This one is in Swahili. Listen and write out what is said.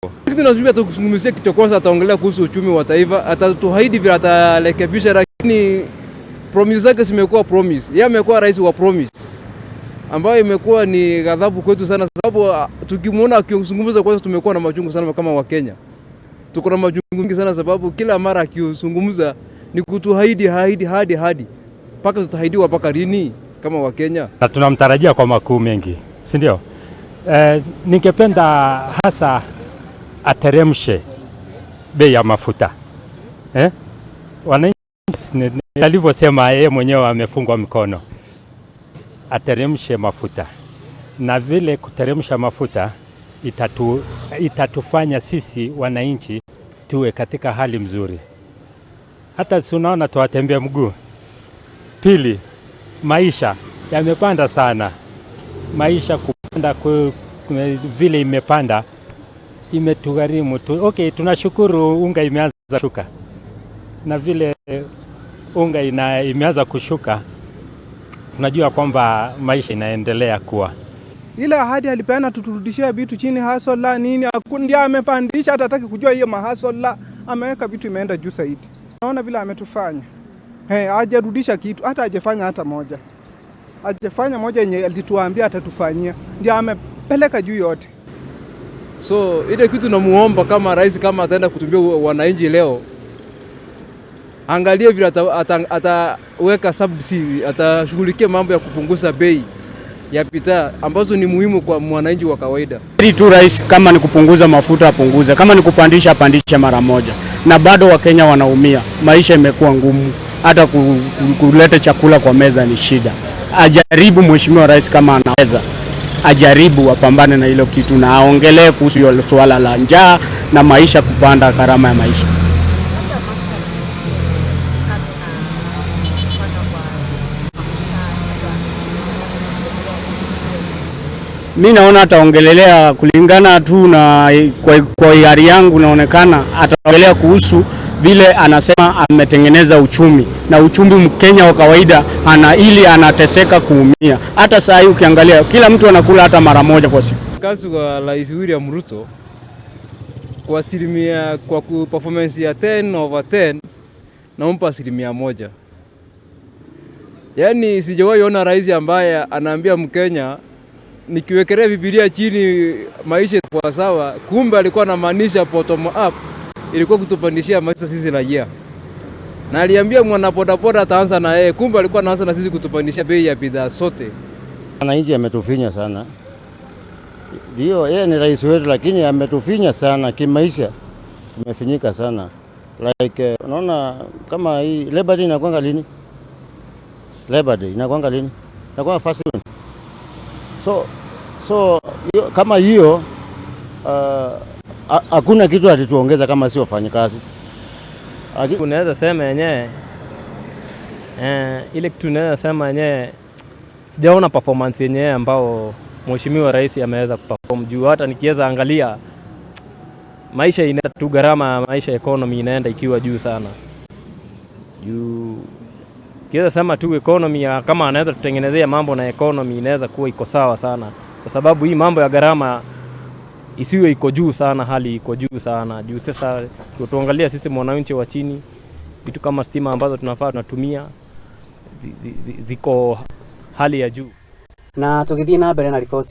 Kitu nazungumzia tukuzungumzia kitu kwanza, ataongelea kuhusu uchumi wa taifa, atatuahidi vile atarekebisha, lakini promise zake zimekuwa promise. Yeye amekuwa rais wa promise, ambayo imekuwa ni ghadhabu kwetu sana, sababu tukimuona akizungumza kwanza tumekuwa na machungu sana kama Wakenya. Tuko na machungu mingi sana sababu kila mara akizungumza ni kutuahidi hadi paka tutahaidiwa paka lini kama Wakenya. Na tunamtarajia kwa makuu mengi, si ndio? Ningependa hasa ateremshe bei ya mafuta. Wananchi alivyosema yeye mwenyewe amefungwa mikono. Ateremshe mafuta. Na vile kuteremsha mafuta itatufanya sisi wananchi tuwe katika hali mzuri. Hata tunaona tuwatembea mguu. Pili, maisha yamepanda sana. Maisha kupanda vile imepanda imetugharimu tu. Okay, tunashukuru unga imeanza kushuka. Na vile unga imeanza kushuka, tunajua kwamba maisha inaendelea kuwa. Ile ahadi alipeana tuturudishia vitu chini, hasola nini, ndiye amepandisha, hata hataki kujua hiyo mahasola, ameweka vitu imeenda juu zaidi. Naona vile ametufanya. Hajarudisha kitu, hata hajafanya hata moja. Hajafanya moja yenye alituambia atatufanyia. Ndiye amepeleka juu yote. So ile kitu namuomba kama rais, kama ataenda kutumbia wananchi leo, angalie vile ataweka subsidy, atashughulikia mambo ya kupunguza bei ya bidhaa ambazo ni muhimu kwa mwananchi wa kawaida. Tu rais, kama ni kupunguza mafuta apunguze, kama ni kupandisha apandishe mara moja. Na bado Wakenya wanaumia, maisha imekuwa ngumu, hata kuleta chakula kwa meza ni shida. Ajaribu mheshimiwa rais, kama anaweza ajaribu apambane na hilo kitu, na aongelee kuhusu hilo swala la njaa na maisha kupanda, gharama ya maisha. Mimi naona ataongelelea kulingana tu na kwa hiari yangu, naonekana ataongelea kuhusu vile anasema ametengeneza uchumi, na uchumi Mkenya wa kawaida ili anateseka kuumia. Hata saa hii ukiangalia kila mtu anakula hata mara moja kwa siku. Kazi kwa Rais Ruto kwa asilimia, kwa performance ya 10/10 naompa 1%. Yaani sijawahi ona rais ambaye anaambia Mkenya nikiwekelea Biblia chini maisha kwa sawa, kumbe alikuwa anamaanisha bottom up, ilikuwa kutupandishia maisha sisi raia. Na aliambia mwana bodaboda ataanza na yeye, kumbe alikuwa anaanza na sisi kutupandishia bei ya bidhaa zote. Wananchi ametufinya sana. Ndio yeye ni rais wetu, lakini ametufinya sana kimaisha. Tumefinyika sana. Like unaona kama hii Labor Day inakuanga lini? Labor Day inakuanga lini? Inakuanga first June. So kama hiyo hakuna kitu atituongeza kama si wafanyakazi. Unaweza sema yenyewe ile kitu unaweza sema yenyewe sijaona performance yenyewe ambao mheshimiwa rais ameweza kuperform juu. Hata nikiweza angalia maisha inaenda tu, gharama maisha, economy inaenda ikiwa juu sana. Juu kiweza sema tu economy kama anaweza tutengenezea mambo na economy inaweza kuwa iko sawa sana, kwa sababu hii mambo ya gharama isiwe iko juu sana, hali iko juu sana. Juu sasa tuangalia sisi mwananchi wa chini, vitu kama stima ambazo tunafaa tunatumia ziko hali ya juu. Na tukithii na mbere na ripoti